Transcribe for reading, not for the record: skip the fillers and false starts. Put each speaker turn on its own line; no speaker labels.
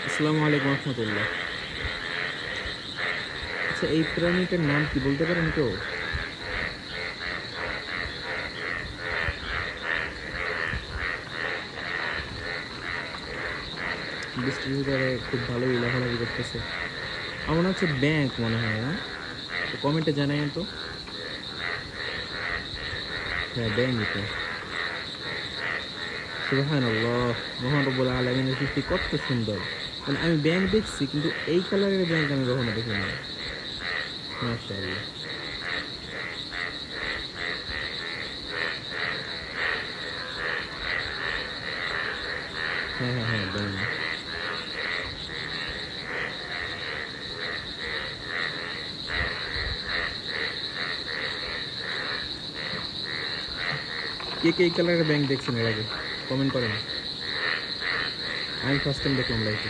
আসসালামু আলাইকুম রহমতুল্লাহ। আচ্ছা, এই প্রাণীটার নাম কি বলতে পারেন কেউ? বৃষ্টির ভিতরে খুব ভালোই লাফালাফি করতেছে। আমার মনে হচ্ছে ব্যাংক মনে হয় না, তো কমেন্টে জানাই তো। হ্যাঁ, ব্যাংকই তো। সুবহানাল্লাহ, মহান রব্বুল আলামিনের সৃষ্টি কত সুন্দর। মানে আমি ব্যাংক দেখছি, কিন্তু এই কালারের ব্যাংক আমি কখনো দেখিনি। মাশাআল্লাহ। হ্যাঁ হ্যাঁ হ্যাঁ, ব্যাংক। কে কে এই কালারের ব্যাংক দেখছেন এর আগে? কমেন্ট করেন। আমি ফার্স্ট টাইম দেখলাম লাইফে।